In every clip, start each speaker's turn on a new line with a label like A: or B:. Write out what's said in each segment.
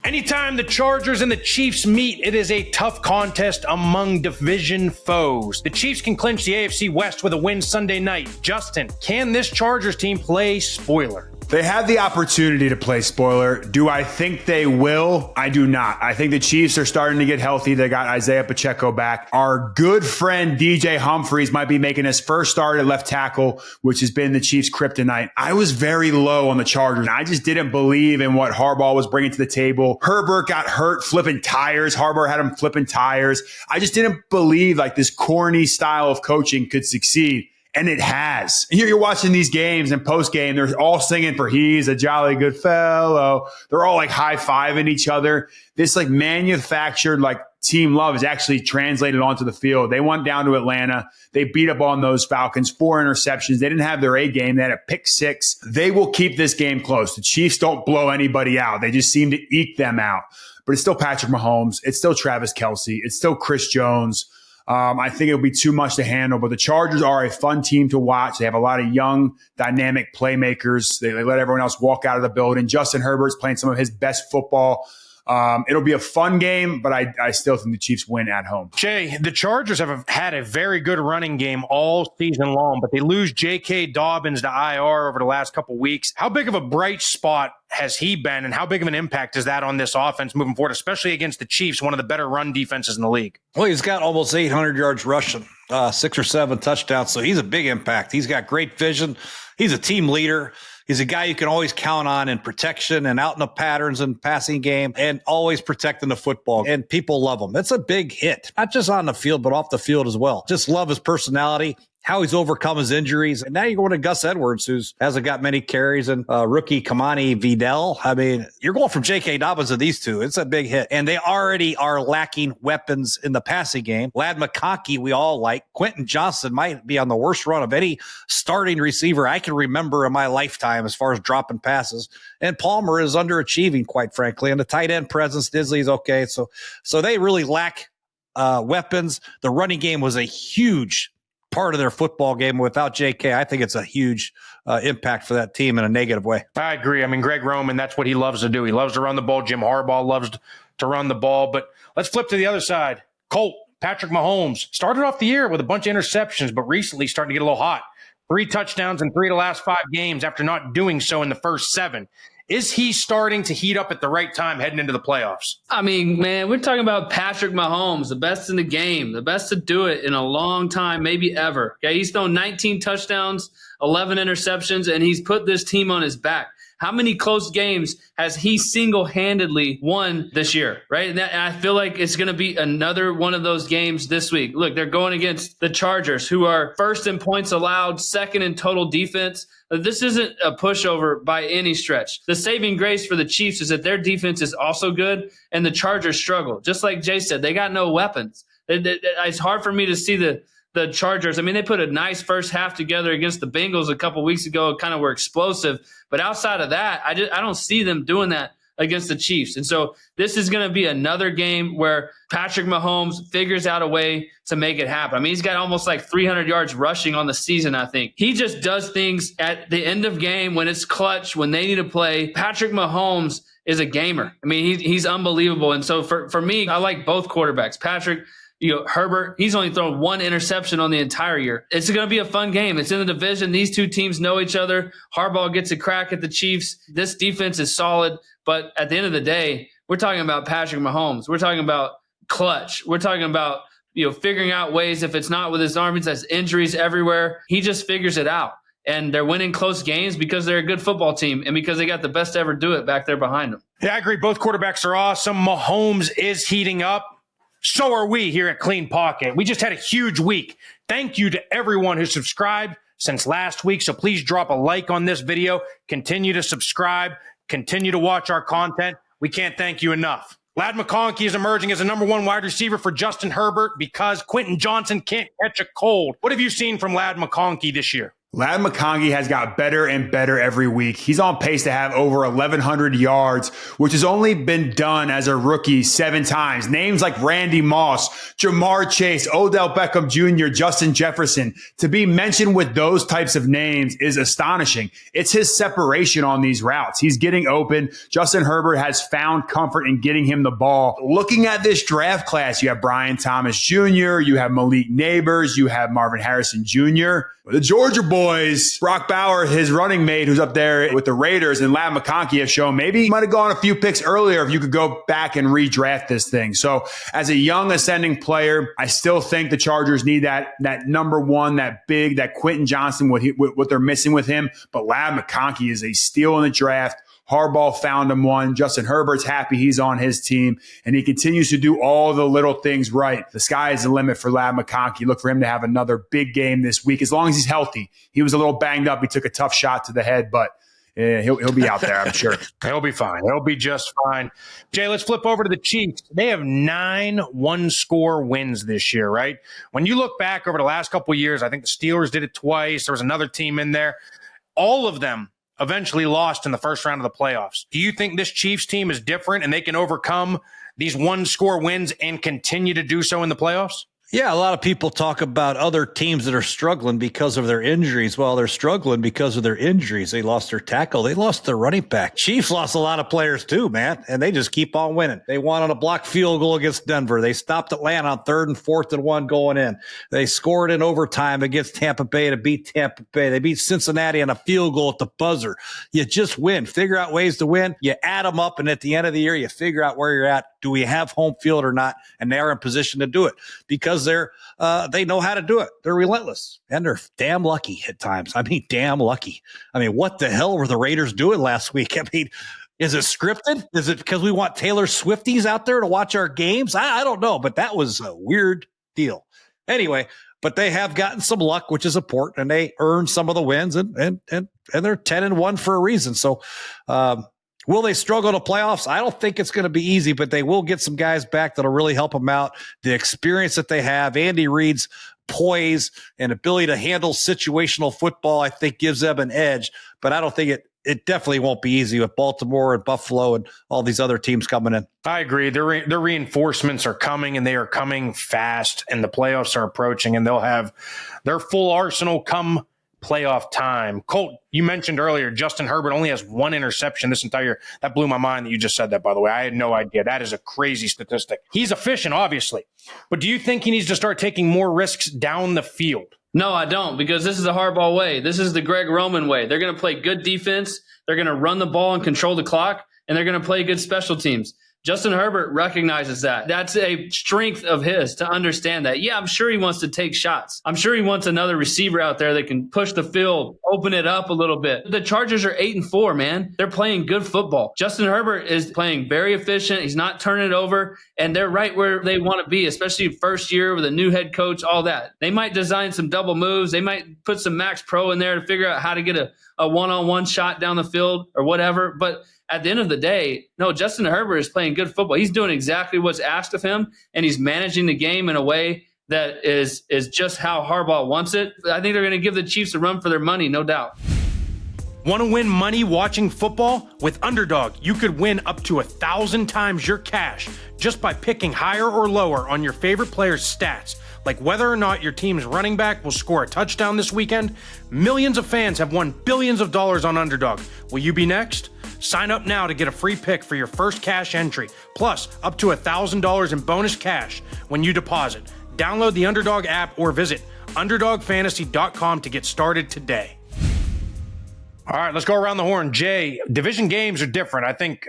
A: Anytime the Chargers and the Chiefs meet, it is a tough contest among division foes. The Chiefs can clinch the AFC West with a win Sunday night. Justin, can this Chargers team play spoiler?
B: They have the opportunity to play spoiler. Do I think they will? I do not. I think the Chiefs are starting to get healthy. They got Isaiah Pacheco back. Our good friend DJ Humphries might be making his first start at left tackle, which has been the Chiefs' kryptonite. I was very low on the Chargers. I just didn't believe in what Harbaugh was bringing to the table. Herbert got hurt flipping tires. Harbaugh had him flipping tires. I just didn't believe like this corny style of coaching could succeed. And it has. You're watching these games and post-game, they're all singing for he's a jolly good fellow. They're all like high-fiving each other. This like manufactured like team love is actually translated onto the field. They went down to Atlanta. They beat up on those Falcons, 4 interceptions. They didn't have their A game. They had a pick 6. They will keep this game close. The Chiefs don't blow anybody out. They just seem to eke them out. But it's still Patrick Mahomes. It's still Travis Kelce. It's still Chris Jones. I think it'll be too much to handle, but the Chargers are a fun team to watch. They have a lot of young, dynamic playmakers. They let everyone else walk out of the building. Justin Herbert's playing some of his best football. It'll be a fun game, but I still think the Chiefs win at home.
A: Jay, the Chargers have had a very good running game all season long, but they lose J.K. Dobbins to IR over the last couple weeks. How big of a bright spot has he been, and how big of an impact is that on this offense moving forward, especially against the Chiefs, one of the better run defenses in the league?
C: Well, he's got almost 800 yards rushing, 6 or 7 touchdowns, so he's a big impact. He's got great vision. He's a team leader. He's a guy you can always count on in protection and out in the patterns and passing game and always protecting the football. And people love him. It's a big hit, not just on the field, but off the field as well. Just love his personality, how he's overcome his injuries. And now you're going to Gus Edwards, who hasn't got many carries, and rookie Kamani Vidal. I mean, you're going from J.K. Dobbins to these two. It's a big hit. And they already are lacking weapons in the passing game. Lad McConkey, we all like. Quentin Johnson might be on the worst run of any starting receiver I can remember in my lifetime as far as dropping passes. And Palmer is underachieving, quite frankly. And the tight end presence, Disley's okay. So they really lack weapons. The running game was a huge part of their football game. Without JK, I think it's a huge impact for that team in a negative way.
A: I agree. I mean, Greg Roman, that's what he loves to do. He loves to run the ball. Jim Harbaugh loves to run the ball. But let's flip to the other side. Colt, Patrick Mahomes, started off the year with a bunch of interceptions, but recently starting to get a little hot. 3 touchdowns in 3 of the last 5 games after not doing so in the first 7. Is he starting to heat up at the right time heading into the playoffs?
D: I mean, man, we're talking about Patrick Mahomes, the best in the game, the best to do it in a long time, maybe ever. Okay, he's thrown 19 touchdowns, 11 interceptions, and he's put this team on his back. How many close games has he single-handedly won this year, right? And I feel like it's going to be another one of those games this week. Look, they're going against the Chargers, who are first in points allowed, second in total defense. This isn't a pushover by any stretch. The saving grace for the Chiefs is that their defense is also good, and the Chargers struggle. Just like Jay said, they got no weapons. It's hard for me to see the Chargers. I mean, they put a nice first half together against the Bengals a couple weeks ago. Kind of were explosive. But outside of that, I don't see them doing that against the Chiefs. And so this is going to be another game where Patrick Mahomes figures out a way to make it happen. I mean, he's got almost like 300 yards rushing on the season, I think. He just does things at the end of game when it's clutch, when they need to play. Patrick Mahomes is a gamer. I mean, he's unbelievable. And so for me, I like both quarterbacks. Patrick, Herbert, he's only thrown 1 interception on the entire year. It's going to be a fun game. It's in the division. These two teams know each other. Harbaugh gets a crack at the Chiefs. This defense is solid. But at the end of the day, we're talking about Patrick Mahomes. We're talking about clutch. We're talking about figuring out ways. If it's not with his arm, he has injuries everywhere. He just figures it out. And they're winning close games because they're a good football team and because they got the best to ever do it back there behind them.
A: Yeah, I agree. Both quarterbacks are awesome. Mahomes is heating up. So are we here at Clean Pocket. We just had a huge week. Thank you to everyone who subscribed since last week. So please drop a like on this video. Continue to subscribe. Continue to watch our content. We can't thank you enough. Lad McConkey is emerging as a number 1 wide receiver for Justin Herbert because Quentin Johnson can't catch a cold. What have you seen from Lad McConkey this year?
B: Ladd McConkey has got better and better every week. He's on pace to have over 1,100 yards, which has only been done as a rookie 7 times. Names like Randy Moss, Jamar Chase, Odell Beckham Jr., Justin Jefferson. To be mentioned with those types of names is astonishing. It's his separation on these routes. He's getting open. Justin Herbert has found comfort in getting him the ball. Looking at this draft class, you have Brian Thomas Jr., you have Malik Neighbors, you have Marvin Harrison Jr., the Georgia boys, Brock Bauer, his running mate who's up there with the Raiders, and Ladd McConkey have shown maybe he might have gone a few picks earlier if you could go back and redraft this thing. So as a young ascending player, I still think the Chargers need that number one, that big, that Quentin Johnson, what they're missing with him. But Ladd McConkey is a steal in the draft. Harbaugh found him one. Justin Herbert's happy he's on his team, and he continues to do all the little things right. The sky is the limit for Ladd McConkey. Look for him to have another big game this week, as long as he's healthy. He was a little banged up. He took a tough shot to the head, but he'll be out there, I'm sure.
A: He'll be fine. He'll be just fine. Jay, let's flip over to the Chiefs. They have 9 one-score wins this year, right? When you look back over the last couple of years, I think the Steelers did it twice. There was another team in there. All of them eventually lost in the first round of the playoffs. Do you think this Chiefs team is different and they can overcome these one-score wins and continue to do so in the playoffs?
C: Yeah, a lot of people talk about other teams that are struggling because of their injuries. Well, they're struggling because of their injuries. They lost their tackle. They lost their running back. Chiefs lost a lot of players too, man, and they just keep on winning. They won on a blocked field goal against Denver. They stopped Atlanta on 3rd and 4th and 1 going in. They scored in overtime against Tampa Bay to beat Tampa Bay. They beat Cincinnati on a field goal at the buzzer. You just win. Figure out ways to win. You add them up, and at the end of the year, you figure out where you're at. Do we have home field or not? And they're in position to do it because they know how to do it. They're relentless, and they're damn lucky at times. I mean, damn lucky. I mean, what the hell were the Raiders doing last week? I mean, is it scripted? Is it because we want Taylor Swifties out there to watch our games? I don't know, but that was a weird deal. Anyway, but they have gotten some luck, which is important, and they earned some of the wins, and they're 10-1 for a reason. So, will they struggle to playoffs? I don't think it's going to be easy, but they will get some guys back that'll really help them out. The experience that they have, Andy Reid's poise and ability to handle situational football, I think gives them an edge. But I don't think it definitely won't be easy with Baltimore and Buffalo and all these other teams coming in.
A: I agree. Their reinforcements are coming, and they are coming fast, and the playoffs are approaching, and they'll have their full arsenal come playoff time. Colt, you mentioned earlier Justin Herbert only has 1 interception this entire year. That blew my mind that you just said that, by the way. I had no idea. That is a crazy statistic. He's efficient, obviously. But do you think he needs to start taking more risks down the field?
D: No, I don't, because this is the Harbaugh way. This is the Greg Roman way. They're going to play good defense. They're going to run the ball and control the clock, and they're going to play good special teams. Justin Herbert recognizes that. That's a strength of his to understand that. Yeah, I'm sure he wants to take shots. I'm sure he wants another receiver out there that can push the field, open it up a little bit. The Chargers are 8-4, man. They're playing good football. Justin Herbert is playing very efficient. He's not turning it over, and they're right where they want to be, especially first year with a new head coach, all that. They might design some double moves. They might put some Max Pro in there to figure out how to get a one-on-one shot down the field or whatever, but at the end of the day, no, Justin Herbert is playing good football. He's doing exactly what's asked of him, and he's managing the game in a way that is just how Harbaugh wants it. I think they're going to give the Chiefs a run for their money, no doubt.
A: Want to win money watching football? With Underdog, you could win up to 1,000 times your cash just by picking higher or lower on your favorite player's stats, like whether or not your team's running back will score a touchdown this weekend. Millions of fans have won billions of dollars on Underdog. Will you be next? Sign up now to get a free pick for your first cash entry, plus up to $1,000 in bonus cash when you deposit. Download the Underdog app or visit UnderdogFantasy.com to get started today. All right, let's go around the horn. Jay, division games are different. I think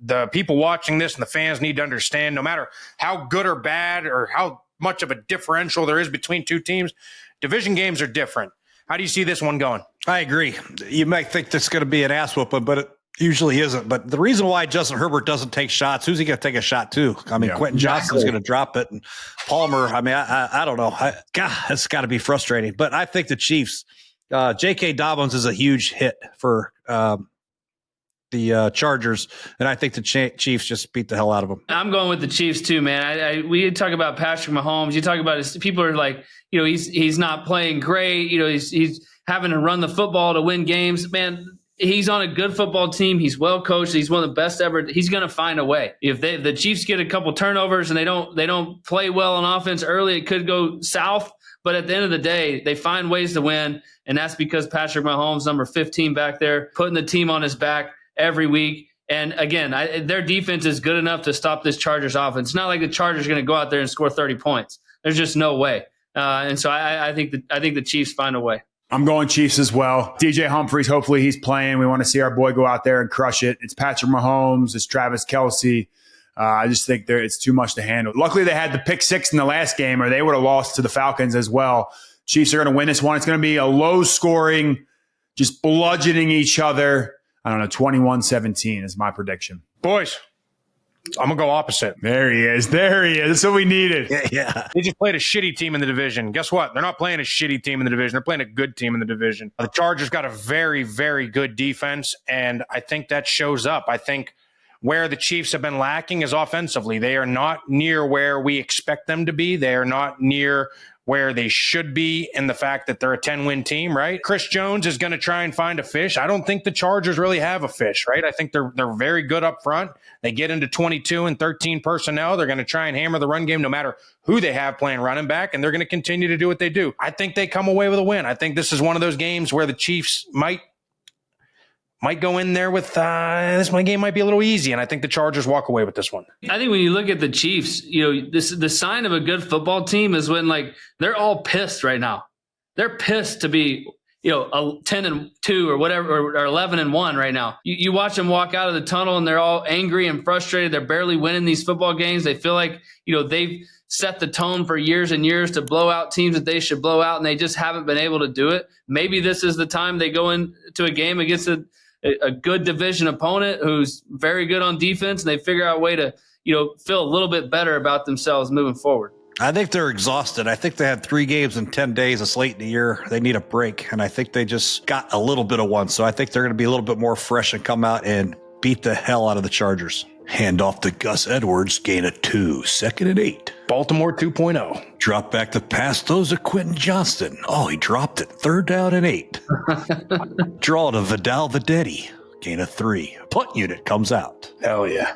A: the people watching this and the fans need to understand, no matter how good or bad or how much of a differential there is between two teams, division games are different. How do you see this one going?
C: I agree. You might think this is going to be an ass whooping, but it usually isn't. But the reason why Justin Herbert doesn't take shots, who's he going to take a shot to? I mean, Quentin Johnson's going to drop it, and Palmer. I mean, I don't know. God, it's got to be frustrating. But I think the Chiefs. J.K. Dobbins is a huge hit for the Chargers, and I think the Chiefs just beat the hell out of them.
D: I'm going with the Chiefs too, man. We talk about Patrick Mahomes. You talk about people are like, he's not playing great. He's having to run the football to win games. Man, he's on a good football team. He's well coached. He's one of the best ever. He's going to find a way. If the Chiefs get a couple turnovers and they don't play well on offense early, it could go south. But at the end of the day, they find ways to win, and that's because Patrick Mahomes, number 15 back there, putting the team on his back every week. And again, their defense is good enough to stop this Chargers offense. It's not like the Chargers are going to go out there and score 30 points. There's just no way. And so I think the Chiefs find a way.
B: I'm going Chiefs as well. DJ Humphries, hopefully he's playing. We want to see our boy go out there and crush it. It's Patrick Mahomes. It's Travis Kelce. I just think it's too much to handle. Luckily, they had the pick 6 in the last game, or they would have lost to the Falcons as well. Chiefs are going to win this one. It's going to be a low-scoring, just bludgeoning each other. I don't know, 21-17 is my prediction.
A: Boys, I'm going to go opposite.
B: There he is. That's what we needed.
C: Yeah.
A: They just played a shitty team in the division. Guess what? They're not playing a shitty team in the division. They're playing a good team in the division. The Chargers got a very, very good defense, and I think that shows up. I think where the Chiefs have been lacking is offensively. They are not near where we expect them to be. They are not near where they should be in the fact that they're a 10-win team, right? Chris Jones is going to try and find a fish. I don't think the Chargers really have a fish, right? I think they're very good up front. They get into 22 and 13 personnel. They're going to try and hammer the run game no matter who they have playing running back, and they're going to continue to do what they do. I think they come away with a win. I think this is one of those games where the Chiefs might go in there with this one game might be a little easy, and I think the Chargers walk away with this one.
D: I think when you look at the Chiefs, the sign of a good football team is when they're all pissed right now. They're pissed to be a 10-2 or whatever, or 11-1 right now. You watch them walk out of the tunnel and they're all angry and frustrated. They're barely winning these football games. They feel like they've set the tone for years and years to blow out teams that they should blow out, and they just haven't been able to do it. Maybe this is the time they go into a game against a good division opponent who's very good on defense, and they figure out a way to, feel a little bit better about themselves moving forward.
C: I think they're exhausted. I think they had 3 games in 10 days. It's late in the year. They need a break, and I think they just got a little bit of one. So I think they're going to be a little bit more fresh and come out and beat the hell out of the Chargers. Hand off to Gus Edwards, gain of 2, 2nd and 8.
A: Baltimore 2.0.
C: Drop back to pass those to Quentin Johnston. Oh, he dropped it. 3rd down and 8. Draw to Vidal Vedetti, gain of 3. Punt unit comes out.
A: Hell yeah.